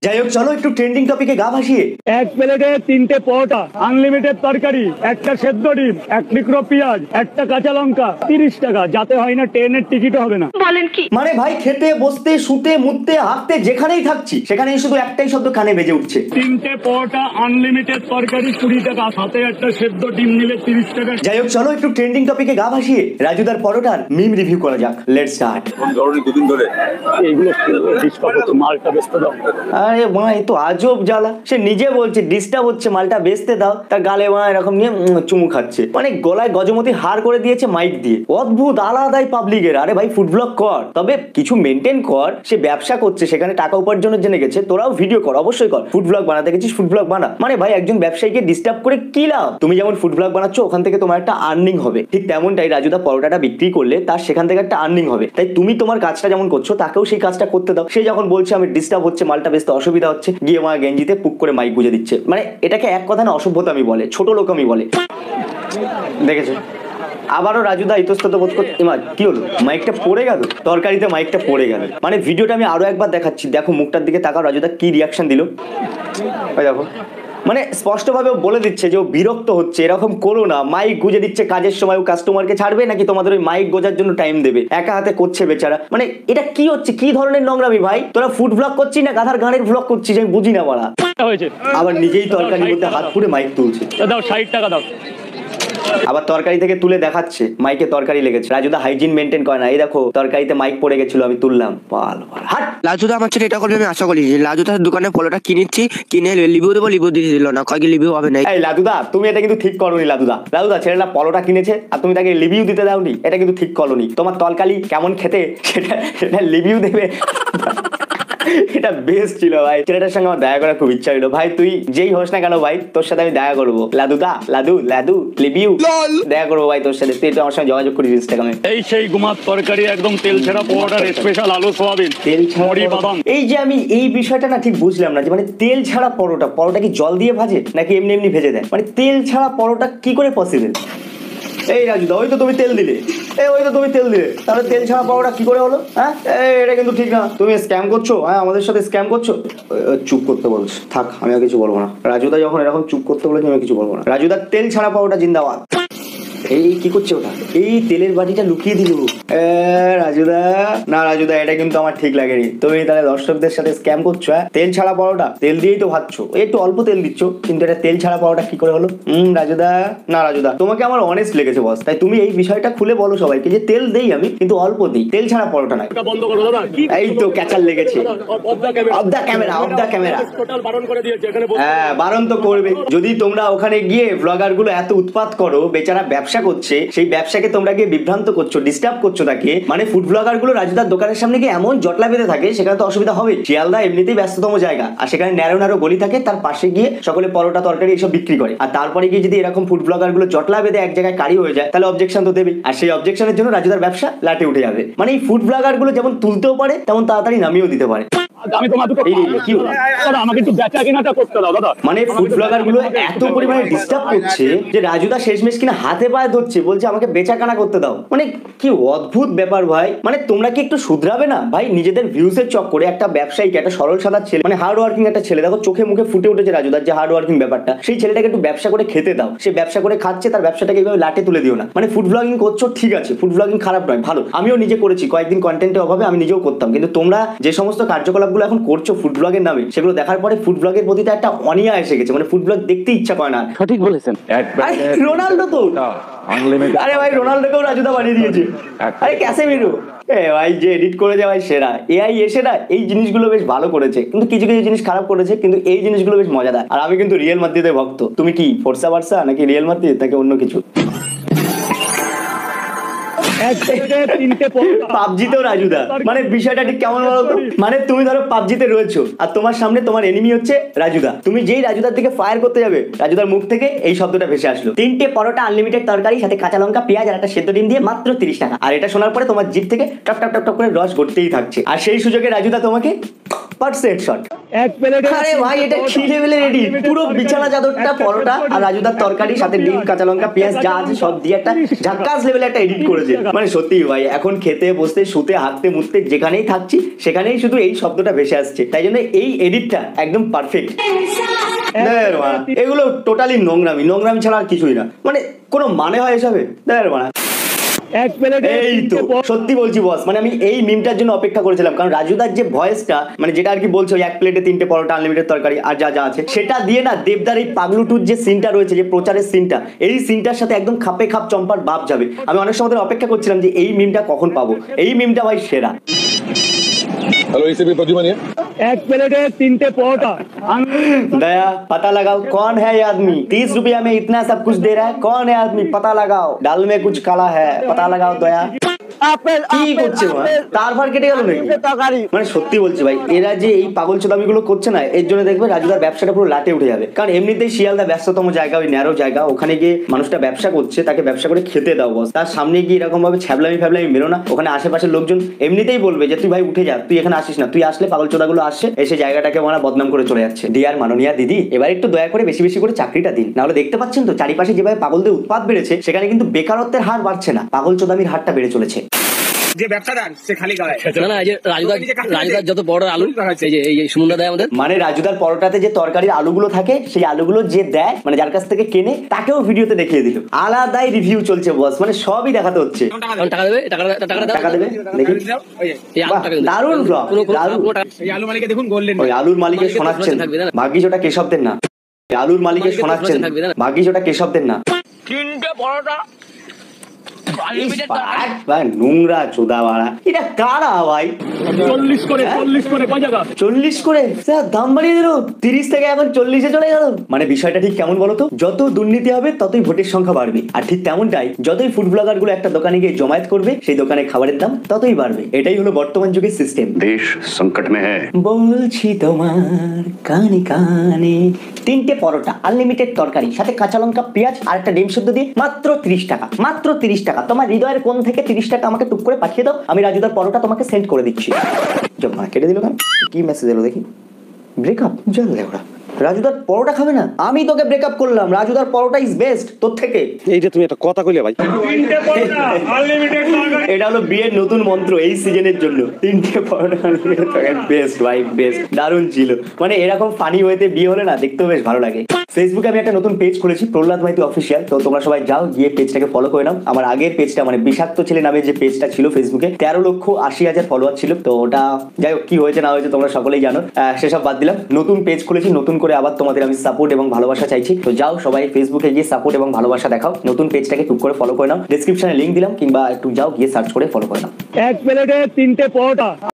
যাই হোক, চলো একটু ট্রেন্ডিং টপিকে গা ভাসিয়ে। এক প্লেটে 3টে পরোটা, আনলিমিটেড তরকারি, একটা সেদ্ধ ডিম, এক টুকরো পেঁয়াজ, একটা কাঁচা লঙ্কা, 30 টাকা। যাতে হয় না ট্রেনের টিকিটও হবে না। বলেন কি? মানে ভাই, খেতে বসতে শুতে মুততে হাঁটতে যেখানেই থাকছি সেখানেই শুধু একটাই শব্দ কানে বেজে উঠছে, 3টে পরোটা, আনলিমিটেড তরকারি 20 টাকা, সাথে একটা সেদ্ধ ডিম নিলে 30 টাকা। যাই হোক, চলো একটু ট্রেন্ডিং টপিকে গা ভাসিয়ে রাজুদার পরোটার মিম রিভিউ করা যাক। Let's start. দুদিন ধরে এইগুলো ডিস্টার্ব হচ্ছে, মালটা বেচতে দাও। আরে মা, এ তো আজব জ্বালা। সে নিজে বলছে ডিস্টার্ব হচ্ছে, মালটা বেচতে দাও, তার গালে মা এরকম নিয়ে চুমু খাচ্ছে, মানে গলায় গজমতি হার করে দিয়েছে মাইক দিয়ে। অদ্ভুত আলাদাই পাবলিকের। আরে ভাই, ফুড ব্লগ কর, তবে কিছু মেনটেন কর। সে ব্যবসা করছে, সেখানে টাকা উপার্জনের জন্য গেছে, তোরাও ভিডিও কর, অবশ্যই কর। ফুড ব্লগ বানাতে গেছিস, ফুড ব্লগ বানা। মানে ভাই, একজন ব্যবসায়ীকে ডিস্টার্ব করে কি লাভ? তুমি যেমন ফুড ব্লগ বানাচ্ছ, ওখান থেকে তোমার একটা আর্নিং হবে, ঠিক তেমনটাই রাজুদা পরোটাটা বিক্রি করলে তার সেখান থেকে একটা আর্নিং হবে। তাই তুমি তোমার কাজটা যেমন করছো, তাকেও সেই কাজটা করতে দাও। সে যখন বলছে আমি ডিস্টার্ব হচ্ছে, মালটা বেচতে অসুবিধা হচ্ছে, গিয়ে মা গেঞ্জিতে পুক করে মাইক গুজে দিচ্ছে। মানে এটাকে এক কথা না অসভ্যতা আমি বলে, ছোট লোক আমি বলে। দেখেছো? আবারও রাজুদা ইতস্তত বোধ করতে। কি হলো? মাইকটা পড়ে গেল, তরকারিতে মাইকটা পড়ে গেল। মানে ভিডিওটা আমি আরো একবার দেখাচ্ছি, দেখো মুখটার দিকে তাকাও, রাজুদা কি রিয়াকশন দিল। ওই দেখো, মানে স্পষ্টভাবে বলে দিচ্ছে যে ও বিরক্ত হচ্ছে, এরকম করো না। মাইক গুজে দিচ্ছে কাজের সময়, ও কাস্টমারকে ছাড়বে নাকি তোমাদের ওই মাইক গোজার জন্য টাইম দেবে? একা হাতে করছে বেচারা। মানে এটা কি হচ্ছে? কি ধরনের নোংরামি ভাই? তোরা ফুড ব্লগ করছিস না গাধার গানের ব্লগ করছিস? আমি বুঝি না বাড়া। হয়েছে আবার নিজেই তরকারির মধ্যে হাত পুড়ে মাইক তুলছে। দাও 60 টাকা দাও। আবার তরকারি থেকে তুলে দেখাচ্ছে মাইকে তরকারি লেগেছে। রাজুদা হাইজিন মেনটেন করে না। এই দেখো, তরকারিতে মাইক পড়ে গেছিল, আমি তুললাম। পাল হাট। লাজুদা আমার ছেলে এটা করবে আমি আশা করি। লাজুদার দোকানে পলোটা কিনেছি, কিনে লিভিউ দেবো, লিভিউ দিয়ে দিল না, কয়েক লিভিউ হবে না। এই লাদুদা, তুমি এটা কিন্তু ঠিক করোনি। লাদুদা ছেলেটা পরোটা কিনেছে আর তুমি তাকে রিভিউ দিতে দাওনি, এটা কিন্তু ঠিক করোনি। তোমার তরকারি কেমন খেতে সেটা রিভিউ দেবে, এটা বেস্ট ছিল ভাই। ছেলেটার সঙ্গে আমার দেখা করার খুব ইচ্ছা হলো। ভাই তুই যেই হোস না কেন ভাই, তোর সাথে আমি দেখা করবো। লাদু রিভিউ দেখা করবো ভাই তোর সাথে। তুই তো আমার সঙ্গে যোগাযোগ করিস ইনস্টাগ্রামে। এই সেই গুমাত তরকারি, একদম তেল ছাড়া পরোটার স্পেশাল আলু সোয়াবিন, তেল ছাড়া বাদাম। এই যে আমি এই বিষয়টা না ঠিক বুঝলাম না, যে মানে তেল ছাড়া পরোটা কি জল দিয়ে ভাজে নাকি এমনি এমনি ভেজে দেয়? মানে তেল ছাড়া পরোটা কি করে পসিবল? এই রাজুদা, ওই তো তুমি তেল দিলে, তাহলে তেল ছাড়া পরোটা কি করে হলো? হ্যাঁ, এটা কিন্তু ঠিক না। তুমি স্ক্যাম করছো। হ্যাঁ, আমাদের সাথে স্ক্যাম করছো। চুপ করতে বলছো, থাক, আমি আর কিছু বলবো না। রাজুদা যখন এরকম চুপ করতে বলেছে, আমি কিছু বলবো না। রাজুদা তেল ছাড়া পরোটা জিন্দাবাদ। এই কি করছে ওটা? এই তেলের বাটিটা লুকিয়ে দিল। রাজুদা এটা কিন্তু আমার ঠিক লাগেনি। তুমি তাহলে দর্শকদের সাথে স্ক্যাম করছো। তেল ছাড়া পরোটা, তেল দিয়েই তো ভাজছো, একটু অল্প তেল দিচ্ছ, কিন্তু এটা তেল ছাড়া পরোটা কি করে হলো? রাজুদা তোমাকে আমার অনেস্ট লেগেছে বস। তাই তুমি এই বিষয়টা খুলে বলো সবাইকে যে তেল দেই আমি, কিন্তু অল্প দিই, তেল ছাড়া পরোটা নাই। বন্ধ করো দাদা। এই তো ক্যাচার লেগেছে। Of the camera. টোটাল বারণ করে দিয়েছে এখানে। হ্যাঁ, বারণ তো করবে। যদি তোমরা ওখানে গিয়ে ব্লগার গুলো এত উৎপাত করো, বেচারা ব্যবসা করছে, সেই ব্যবসাকে তোমরা গিয়ে বিভ্রান্ত করছো, ডিস্টার্ব করছো তাকে। মানে ফুড ব্লগার গুলো রাজুদার দোকানের সামনে গিয়ে এমন জটলা বেঁধে থাকে, সেখানে তো অসুবিধা হবে। শিয়ালদা এমনিতেই ব্যস্ততম জায়গা, আর সেখানে ন্যারো গলি থাকে, তার পাশে গিয়ে সকলে পরোটা তরকারি এসব বিক্রি করে। আর তারপরে গিয়ে যদি এরকম ফুড ব্লগার গুলো জটলা বেঁধে এক জায়গায় কারি হয়ে যায়, তাহলে অবজেকশন তো দেবে। আর সেই অবজেকশনের জন্য রাজুদার ব্যবসা লাটে উঠে যাবে। মানে এই ফুড ব্লগার গুলো যেমন তুলতেও পারে, তেমন তাড়াতাড়ি নামিয়েও দিতে পারে। আমি তোমার দুটো কি হলো? আমাকে একটু বেচা কেনাটা করতে দাও দাদা। মানে ফুড ব্লগার গুলো এত পরিমাণে ডিস্টার্ব করছে যে রাজুদা শেষমেশ কিনা হাতে পায়ে ধরছে, বলছে আমাকে বেচাকেনা করতে দাও। মানে কি অদ্ভুত ব্যাপার ভাই। মানে তোমরা কি একটু শুধরাবে না ভাই? নিজেদের ভিউসের চক্করে একটা ব্যবসায়ীকে, একটা সরল সাদা ছেলে, মানে হার্ড ওয়ার্কিং একটা ছেলে, দেখো চোখে মুখে ফুটে উঠেছে রাজুদার যে হার্ড ওয়ার্কিং ব্যাপারটা, সেই ছেলেটাকে একটু ব্যবসা করে খেতে দাও। সে ব্যবসা করে খাচ্ছে, তার ব্যবসাটাকে এইভাবে লাটে তুলে দিও না। মানে ফুড ব্লগিং করছো ঠিক আছে, ফুড ব্লগিং খারাপ নয়, ভালো। আমিও নিজে করেছি কয়েকদিন, কন্টেন্টের অভাবে আমি নিজেও করতাম। কিন্তু তোমরা যে সমস্ত কার্যকলাপগুলো এখন করছো ফুড ব্লগের নামে, সেগুলো দেখার পরে ফুড ব্লগের প্রতি একটা অনিয়া এসে গেছে। মানে ফুড ব্লগ দেখতে ইচ্ছা করে না। সঠিক বলেছেন। রোনাল্ডো তো, আরে ভাই রোনাল্ডোকেও রাজুদা বানিয়ে দিয়েছে। আরে ক্যাসেমিরো, ভাই যে এডিট করেছে ভাই সেরা। এআই এসে না এই জিনিসগুলো বেশ ভালো করেছে, কিন্তু কিছু কিছু জিনিস খারাপ করেছে, কিন্তু এই জিনিসগুলো বেশ মজাদার। আর আমি কিন্তু রিয়েল মাদ্রিদের ভক্ত। তুমি কি ফোর্সা বার্সা নাকি রিয়েল মাদ্রিদ নাকি অন্য কিছু? পাবজিতেও রাজুদা, মানে বিষয়টা ঠিক কেমন বলতো? মানে তুমি ধরো পাবজিতে রয়েছো, আর তোমার সামনে তোমার এনিমি হচ্ছে রাজুদা। তুমি যেই রাজুদার দিকে ফায়ার করতে যাবে, রাজুদার মুখ থেকে এই শব্দটা ভেসে আসলো, 3টে পরোটা আনলিমিটেড তরকারি, সাথে কাঁচা লঙ্কা, পেঁয়াজ আর একটা সেদ্ধ ডিম দিয়ে মাত্র 30 টাকা। আর এটা শোনার পরে তোমার জিভ থেকে টপ টপ টপ টপ করে রস গড়তেই থাকছে। আর সেই সুযোগে রাজুদা তোমাকে পারফেক্ট শট। এক প্লেটে আরে ভাই এটা কি লেভেলের রেডি, পুরো বিছানা চাদরটা পরোটা আর রাজুদার তরকারি সাথে ডিম কাঁচা লঙ্কা পেঁয়াজ যা আছে সব দিয়ে একটা ঝাক্কাস লেভেলে একটা এডিট করেছে। মানে সত্যি ভাই এখন খেতে বসতে শুতে হাঁটতে মুততে যেখানেই থাকছি সেখানেই শুধু এই শব্দটা ভেসে আসছে, তাই জন্য এই এডিটটা একদম পারফেক্ট। এগুলো টোটালি নোংরামি, নোংরামি ছাড়া আর কিছুই না, মানে কোনো মানে হয় এসবে দেখ মানে। এক প্লেটে এই তো সত্যি বলছি বস, মানে আমি এই মিমটার জন্য অপেক্ষা করেছিলাম, কারণ রাজুদার যে ভয়েসটা মানে যেটা আর কি বলছে ওই এক প্লেটে 3টে পরোটা আনলিমিটেড তরকারি আর যা যা আছে সেটা দিয়ে না দেবদার এই পাগলুটুর যে সিনটা রয়েছে, যে প্রচারের সিনটা, এই সিনটার সাথে একদম খাপে খাপ চম্পার বাপ যাবে। আমি অনেক সময় ধরে অপেক্ষা করছিলাম যে এই মিমটা কখন পাবো, এই মিমটা ভাই সেরা। हेलो इसे भी प्रद्युमन है। এক প্লেটে 3টে পরোটা दया पता लगाओ कौन है ये आदमी, 30 रुपया में इतना सब कुछ दे रहा है, कौन है आदमी पता लगाओ, दाल में कुछ काला है पता लगाओ। दया কি করছে তার ভার কেটে গেল নাকি? মানে সত্যি বলছি ভাই এরা যে এই পাগল চোদামিগুলো করছে না, এর জন্য দেখবে রাজুদার ব্যবসাটা পুরো লাটে উঠে যাবে। কারণ এমনিতেই শিয়ালদা ব্যস্ততম জায়গা, ওই ন্যারো জায়গা, ওখানে গিয়ে মানুষটা ব্যবসা করছে, তাকে ব্যবসা করে খেতে দাও বস। তার সামনে গিয়ে এরকম ভাবে ছ্যাবলামি ফ্যাবলামি মেরো না, ওখানে আশেপাশের লোকজন এমনিতেই বলবে যে তুই ভাই উঠে যা, তুই এখানে আসিস না, তুই আসলে পাগল চোদাগুলো আসছে এসে জায়গাটাকে ওরা বদনাম করে চলে যাচ্ছে। ডিয়ার মাননীয়া দিদি এবার একটু দয়া করে বেশি বেশি করে চাকরিটা দিন, নাহলে দেখতে পাচ্ছেন তো চারিপাশে যেভাবে পাগলদের উৎপাত বেড়েছে সেখানে কিন্তু বেকারত্বের হার বাড়ছে না, পাগল চোদামির হারটা বেড়ে চলেছে। যে ব্যবসাদার সে খালি গায় না না, এই যে রাজুদার যত বড় আলু এই যে এই সুমনদা দেয় আমাদের, মানে রাজুদার পরোটাতে যে তরকারির আলুগুলো থাকে সেই আলুগুলো যে দেয় মানে যার কাছ থেকে কেনে তাকেও ভিডিওতে দেখিয়ে দিল, আলাদাই রিভিউ চলছে বস, মানে সবই দেখাতে হচ্ছে। টাকা দেবে টাকা দেবে দেখি, এই আলু টাকা দেবে। দারুণ ব্লগ, দারুণ। এই আলু মালিকে দেখুন গোল্ডেন ওই আলুর মালিকের শোনাচ্ছেন, ভাগ্যিস ওটা কেশবদের না, আলুর মালিকের শোনাচ্ছেন, ভাগ্যিস ওটা কেশবদের না। 3টে পরোটা নোংরা চোদা বাড়া, এটা কারা ভাই? 40 করে 40 করে দাম বাড়িয়ে দিল, 30 থেকে এখন 40-এ চলে গেল। মানে বিষয়টা ঠিক কেমন বলতো, যত দুর্নীতি হবে ততই ভোটের সংখ্যা বাড়বে, আর ঠিক তেমনটাই যতই ফুড ব্লগার গুলো একটা দোকানে গিয়ে জমায়েত করবে সেই দোকানে খাবারের দাম ততই বাড়বে। এটাই হলো বর্তমান যুগের সিস্টেম। देश संकट में है। বলছি তোমার কানে কানে 3টে পরোটা আনলিমিটেড তরকারি সাথে কাঁচা লঙ্কা পেঁয়াজ আর একটা ডিম সেদ্ধ দিয়ে মাত্র 30 টাকা, মাত্র 30 টাকা। তোমার হৃদয়ের কোণ থেকে 30 টাকা আমাকে টুক করে পাঠিয়ে দাও, আমি রাজুদার পরোটা তোমাকে সেন্ড করে দিচ্ছি। জমা কেটে দিল কেন? কি মেসেজ এলো দেখি, ব্রেকআপ জল লেওড়া। রাজুদার পরোটা খাবে না? আমি তোকে ব্রেকআপ করলাম, রাজুদার পরোটা ইজ বেস্ট তোর থেকে। এই যে তুমি একটা কথা কইলে ভাই, 3টে পরোটা আনলিমিটেড তরকারি। এটা হলো বিয়ের নতুন মন্ত্র এই সিজনের জন্য, 3টে পরোটা আনলিমিটেড তরকারি, বেস্ট ভাই বেস্ট, দারুণ ছিল। মানে এরকম ফানি ওয়েতে বিয়ে হলে না দেখতেও বেশ ভালো লাগে। ফেসবুকে আমি একটা নতুন পেজ খুলেছি প্রহ্লাদ মাইতি অফিসিয়াল, তো তোমরা সবাই যাও গিয়ে পেজটাকে ফলো করে নাও। আমার আগের পেজটা মানে বিষাক্ত ছেলে নামে যে পেজটা ছিল ফেসবুকে 13,80,000 ফলোয়ার ছিল, তো ওটা যাই হোক কি হয়েছে না হয়েছে তোমরা সকলেই জানো, সেসব বাদ দিলাম। নতুন পেজ খুলেছি, নতুন করে আবার তোমাদের আমি সাপোর্ট এবং ভালোবাসা চাইছি, তো যাও সবাই ফেসবুকে গিয়ে সাপোর্ট এবং ভালোবাসা দেখাও, নতুন পেজটাকে টুক করে ফলো করে নাও, ডেসক্রিপশনে লিংক দিলাম, কিংবা একটু যাও গিয়ে সার্চ করে ফলো করে নাও। এক প্লেটে 3টে পরোটা